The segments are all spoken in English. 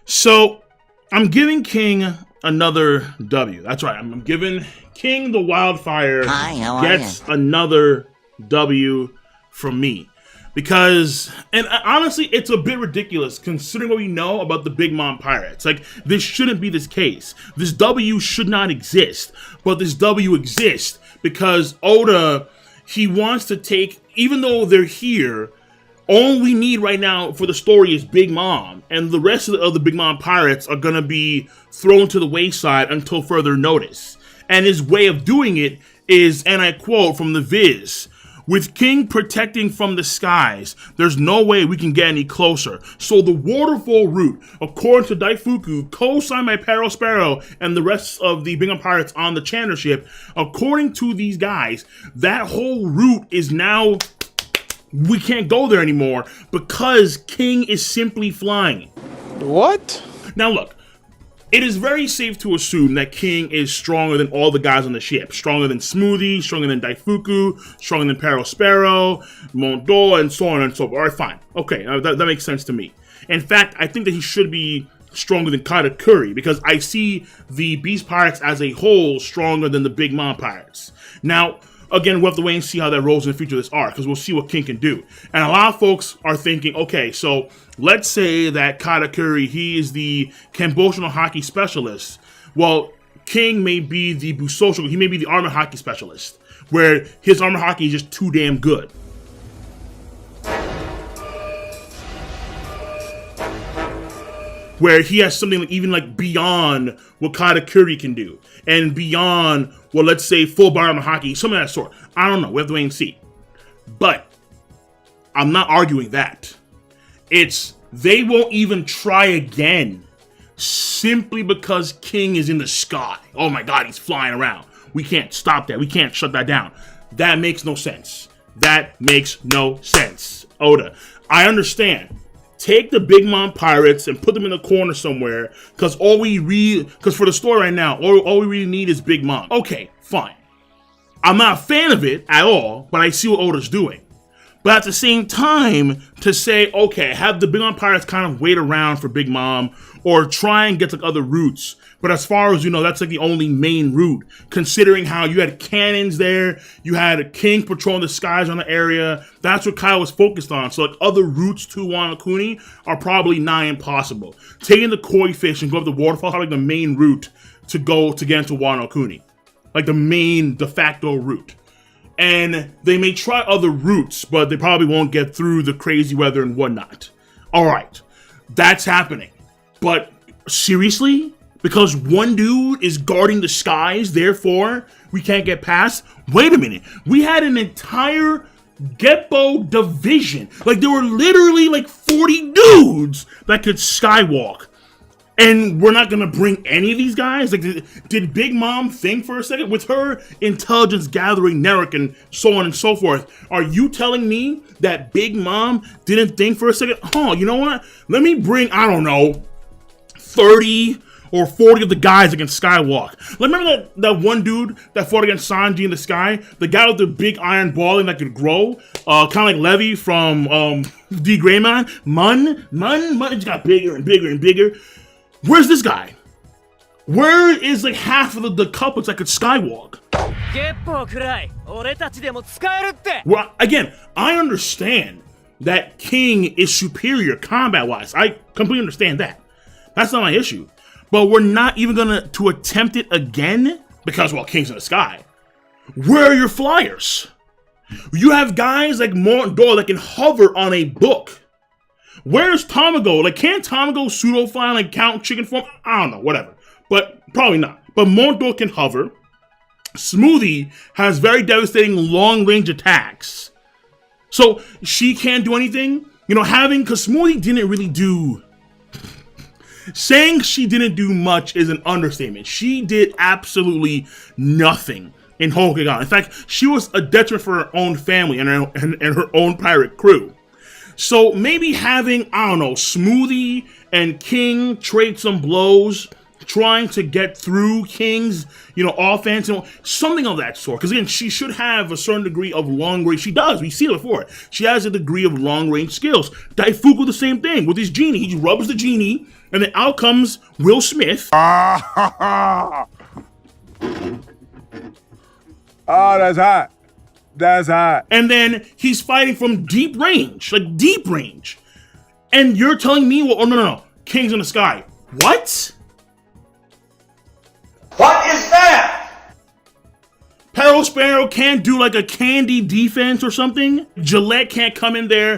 So I'm giving King another W. That's right. I'm giving King the WildFire Hi, how are gets you? another W from me. Because, and honestly, it's a bit ridiculous considering what we know about the Big Mom Pirates. Like, this shouldn't be this case. This W should not exist. But this W exists because Oda, he wants to take, even though they're here, all we need right now for the story is Big Mom, and the rest of the Big Mom Pirates are gonna be thrown to the wayside until further notice. And his way of doing it is, and I quote from the Viz, "With King protecting from the skies, there's no way we can get any closer. So the waterfall route, according to Daifuku, co-signed by Peril Sparrow and the rest of the Big Mom Pirates on the Chandler ship, according to these guys, that whole route is now... we can't go there anymore because King is simply flying." What? Now look, it is very safe to assume that King is stronger than all the guys on the ship. Stronger than Smoothie, stronger than Daifuku, stronger than Peril Sparrow, Mondo, and so on and so forth. Alright, fine. Okay, that makes sense to me. In fact, I think that he should be stronger than Katakuri because I see the Beast Pirates as a whole stronger than the Big Mom Pirates. Now, again, we'll have to wait and see how that rolls in the future of this arc, because we'll see what King can do. And a lot of folks are thinking, okay, so let's say that Katakuri, he is the Kambosho no Haki specialist. Well, King may be the Busosho, he may be the armor Haki specialist, where his armor Haki is just too damn good. Where he has something like, even like beyond what Katakuri can do, and beyond, well, let's say full bar armor Haki, something of that sort. I don't know. We have to wait and see. But I'm not arguing that. It's they won't even try again simply because King is in the sky. Oh my God, he's flying around. We can't stop that. We can't shut that down. That makes no sense. That makes no sense. Oda, I understand. Take the Big Mom Pirates and put them in a corner somewhere, because for the story right now, all we really need is Big Mom. Okay, fine. I'm not a fan of it at all, but I see what Oda's doing. But at the same time, to say, okay, have the Big Mom Pirates kind of wait around for Big Mom, or try and get like other routes. But as far as you know, that's like the only main route, considering how you had cannons there, you had a King patrolling the skies on the area. That's what Kyle was focused on. So like other routes to Wano Kuni are probably nigh impossible. Taking the koi fish and go up the waterfall is like the main route to get into Wano Kuni. Like the main de facto route. And they may try other routes, but they probably won't get through the crazy weather and whatnot. Alright, that's happening. But seriously? Because one dude is guarding the skies, therefore we can't get past? Wait a minute. We had an entire Geppo division. Like there were literally like 40 dudes that could skywalk. And we're not gonna bring any of these guys? Like, did Big Mom think for a second? With her intelligence gathering Nerek and so on and so forth, are you telling me that Big Mom didn't think for a second? Oh, you know what? Let me bring, I don't know, 30 or 40 of the guys that can skywalk. Remember that one dude that fought against Sanji in the sky? The guy with the big iron ball that could grow? Kind of like Levy from D. Greymon? Mun, just got bigger and bigger and bigger. Where's this guy? Where is like half of the couples that could skywalk? Well, again, I understand that King is superior combat-wise. I completely understand that. That's not my issue. But we're not even gonna attempt it again because, well, King's in the sky. Where are your flyers? You have guys like Mondo that can hover on a book. Where's Tamago? Like, can't Tamago pseudo fly like Count Chicken form? I don't know, whatever. But probably not. But Mondo can hover. Smoothie has very devastating long-range attacks. So she can't do anything. You know, because Smoothie didn't really do... Saying she didn't do much is an understatement. She did absolutely nothing in Hokugan. In fact, she was a detriment for her own family and her own pirate crew. So maybe having, I don't know, Smoothie and King trade some blows trying to get through King's, offense and something of that sort. Because again, she should have a certain degree of long range. She does. We see it before. She has a degree of long range skills. Daifuku the same thing with his genie. He rubs the genie, and then out comes Will Smith. Oh, that's hot. That's hot. And then he's fighting from deep range, like deep range. And you're telling me, well, oh no, King's in the sky. What? What is that? Peril Sparrow can't do like a candy defense or something? Gillette can't come in there.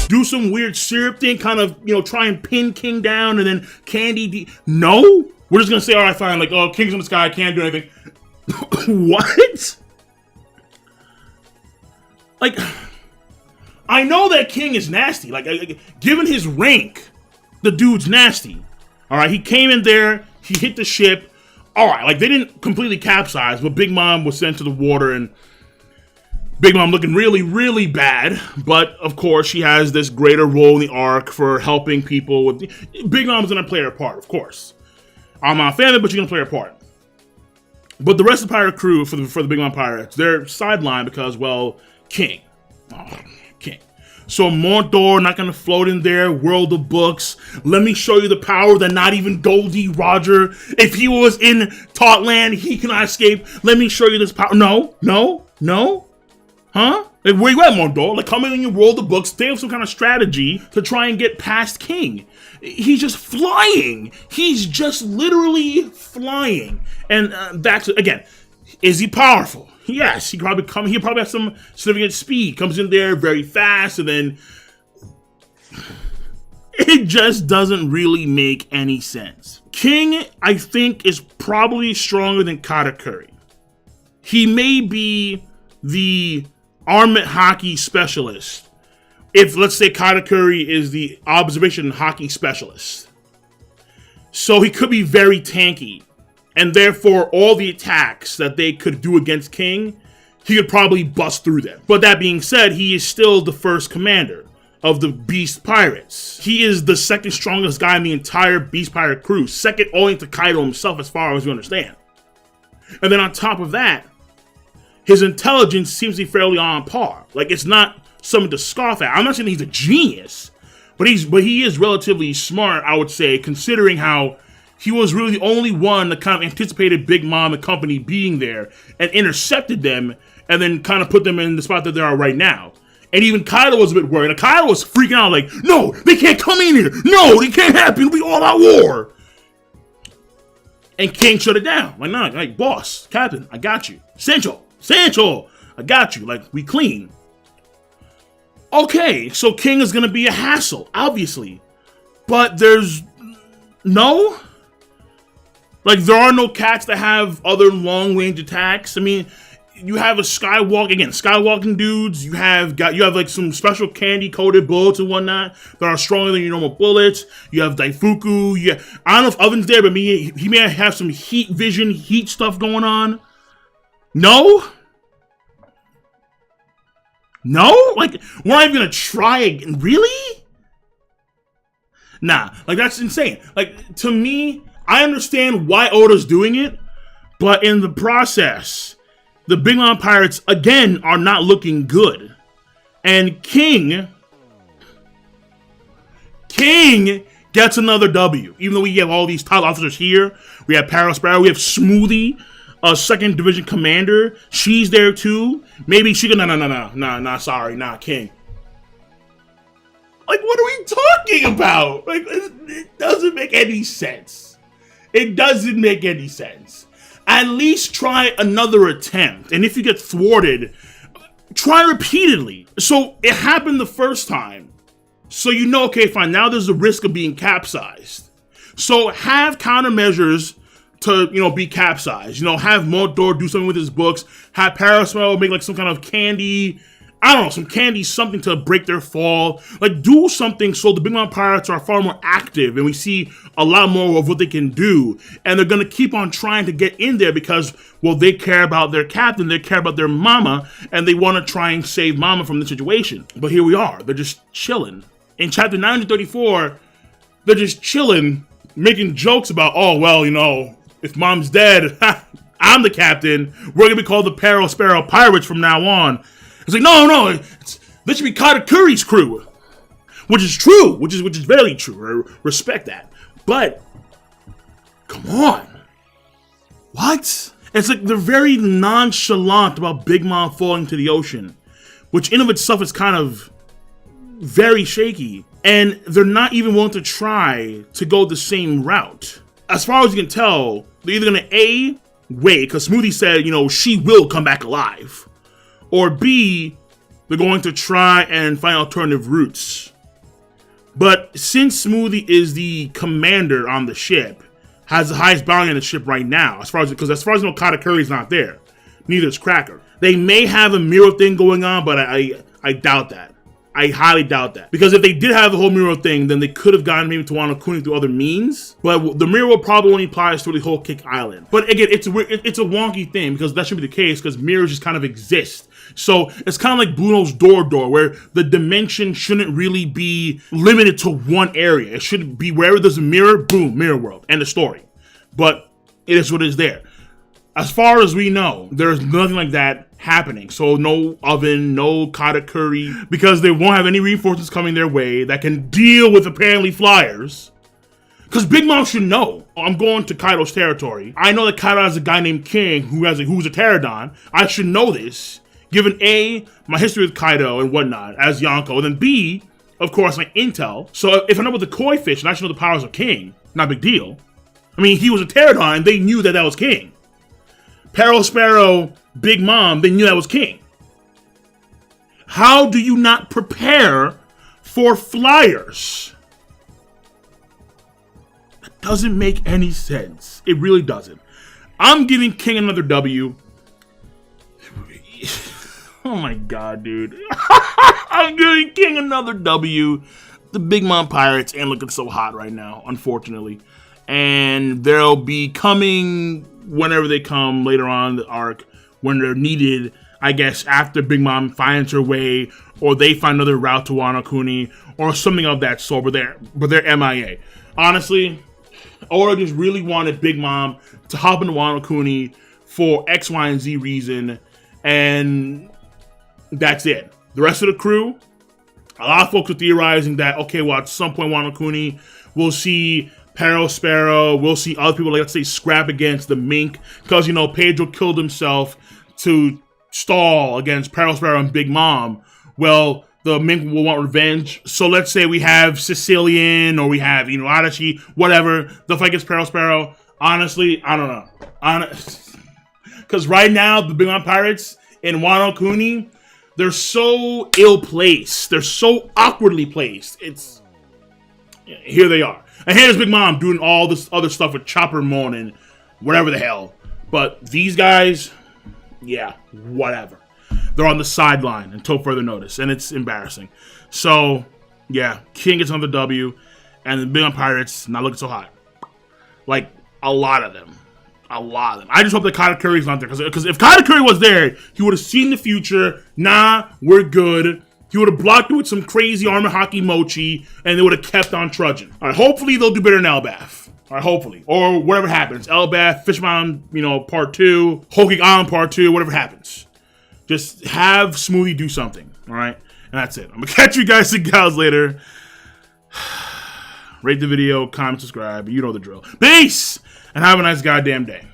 Do some weird syrup thing, kind of, try and pin King down and then No? We're just gonna say, all right, fine, like, oh, King's in the sky, can't do anything. What? Like, I know that King is nasty. Like, given his rank, the dude's nasty. All right, he came in there, he hit the ship. All right, like, they didn't completely capsize, but Big Mom was sent to the water, and Big Mom looking really, really bad. But, of course, she has this greater role in the arc for helping people with... Big Mom's gonna play her part, of course. I'm not a fan of it, but she's gonna play her part. But the rest of the pirate crew, for the Big Mom Pirates, they're sidelined because, well, King. Oh, King. So Mordor not gonna float in there, world of books. Let me show you the power that not even Goldie Roger, if he was in Totland, he cannot escape. Let me show you this power. No. Huh? Like, where you at, Mordor? Like, come in your world of books, they have some kind of strategy to try and get past King. He's just flying. He's just literally flying. And that's, again, is he powerful? Yes, he probably has some significant speed. Comes in there very fast, and then it just doesn't really make any sense. King, I think, is probably stronger than Katakuri. He may be the armament hockey specialist. If, let's say, Katakuri is the observation hockey specialist. So he could be very tanky. And therefore, all the attacks that they could do against King, he could probably bust through them. But that being said, he is still the first commander of the Beast Pirates. He is the second strongest guy in the entire Beast Pirate crew. Second only to Kaido himself, as far as you understand. And then on top of that, his intelligence seems to be fairly on par. Like, it's not something to scoff at. I'm not saying he's a genius, but he is relatively smart, I would say, considering how he was really the only one that kind of anticipated Big Mom and company being there and intercepted them and then kind of put them in the spot that they are right now. And even Kaido was a bit worried. And Kaido was freaking out like, no, they can't come in here. No, it can't happen. We all out war. And King shut it down. Like, nah, like, boss, captain, I got you. Sancho, I got you. Like, we clean. Okay, so King is going to be a hassle, obviously. But there's no... Like, there are no cats that have other long-range attacks. I mean, you have a skywalking dudes. You have like some special candy-coated bullets and whatnot that are stronger than your normal bullets. You have Daifuku. I don't know if Oven's there, but he may have some heat vision, heat stuff going on. No? Like, we're not even gonna try again. Really? Nah, like, that's insane. Like, to me, I understand why Oda's doing it, but in the process, the Big Mom Pirates, again, are not looking good. And King gets another W. Even though we have all these top officers here, we have Peril Sparrow, we have Smoothie, a second division commander. She's there too. Maybe she can, nah, King. Like, what are we talking about? Like, it doesn't make any sense. It doesn't make any sense. At least try another attempt. And if you get thwarted, try repeatedly. So it happened the first time. So you know, okay, fine, now there's a risk of being capsized. So have countermeasures to, be capsized. Have Mordor do something with his books. Have Parasmell make like some kind of candy, something to break their fall. Like, do something so the Big Mom Pirates are far more active and we see a lot more of what they can do. And they're going to keep on trying to get in there because, well, they care about their captain, they care about their mama, and they want to try and save mama from the situation. But here we are. They're just chilling. In chapter 934, they're just chilling, making jokes about, oh, well, you know, if mom's dead, I'm the captain. We're going to be called the Peril Sparrow Pirates from now on. It's like, no, this should be Katakuri's crew. Which is true, which is very true. I respect that. But, come on. What? It's like they're very nonchalant about Big Mom falling to the ocean, which in of itself is kind of very shaky. And they're not even willing to try to go the same route. As far as you can tell, they're either going to A, wait, because Smoothie said, you know, she will come back alive. Or B, they're going to try and find alternative routes. But since Smoothie is the commander on the ship, has the highest bounty on the ship right now, because as far as I know, Katakuri's not there. Neither is Cracker. They may have a mirror thing going on, but I doubt that. I highly doubt that. Because if they did have the whole mirror thing, then they could have gotten maybe to Wano Kuni through other means. But the mirror probably only applies to the whole Kick Island. But again, it's a wonky thing, because that should be the case, because mirrors just kind of exist. So it's kind of like Bruno's door, where the dimension shouldn't really be limited to one area. It should be wherever there's a mirror, boom, mirror world, end of story. But it is what is there. As far as we know, there's nothing like that happening. So no oven, no Katakuri, because they won't have any reinforcements coming their way that can deal with apparently flyers. Because Big Mom should know. I'm going to Kaido's territory. I know that Kaido has a guy named King who's a pterodon. I should know this. Given A, my history with Kaido and whatnot as Yonko, and then B, of course, my intel. So if I know about the koi fish and I should know the powers of King, not a big deal. I mean, he was a pterodon and they knew that was King. Peril Sparrow, Big Mom, they knew that was King. How do you not prepare for flyers? That doesn't make any sense. It really doesn't. I'm giving King another W. Oh my god, dude. I'm giving King another W. The Big Mom Pirates ain't looking so hot right now, unfortunately. And they'll be coming whenever they come later on in the arc, when they're needed, I guess, after Big Mom finds her way, or they find another route to Wano Kuni, or something of that sort, but they're MIA. Honestly, Oda just really wanted Big Mom to hop into Wano Kuni for X, Y, and Z reason, and that's it. The rest of the crew, a lot of folks are theorizing that, okay, well, at some point Wano Kuni, we'll see Peril Sparrow, we'll see other people, like, let's say, scrap against the Mink, because, you know, Pedro killed himself to stall against Peril Sparrow and Big Mom. Well, the Mink will want revenge, so let's say we have Sicilian, or we have, you know, Adachi, whatever, the fight against Peril Sparrow. Honestly, I don't know. Because right now, the Big Mom Pirates in Wano Kuni, they're so ill-placed. They're so awkwardly placed. Here they are. And here's Big Mom doing all this other stuff with Chopper Moon and whatever the hell. But these guys, yeah, whatever. They're on the sideline until further notice, and it's embarrassing. So, yeah, King gets another W, and the Big Mom Pirates not looking so hot. Like, a lot of them. A lot of them. I just hope that Katakuri's not there, because if Katakuri was there, he would have seen the future. Nah, we're good. He would have blocked it with some crazy armor hockey mochi, and they would have kept on trudging. All right, hopefully they'll do better than Elbath. All right, hopefully. Or whatever happens. Elbath, Fishman, you know, part 2, Whole Cake Island part 2, whatever happens. Just have Smoothie do something, all right? And that's it. I'm going to catch you guys and gals later. Rate the video, comment, subscribe. You know the drill. Peace! And have a nice goddamn day.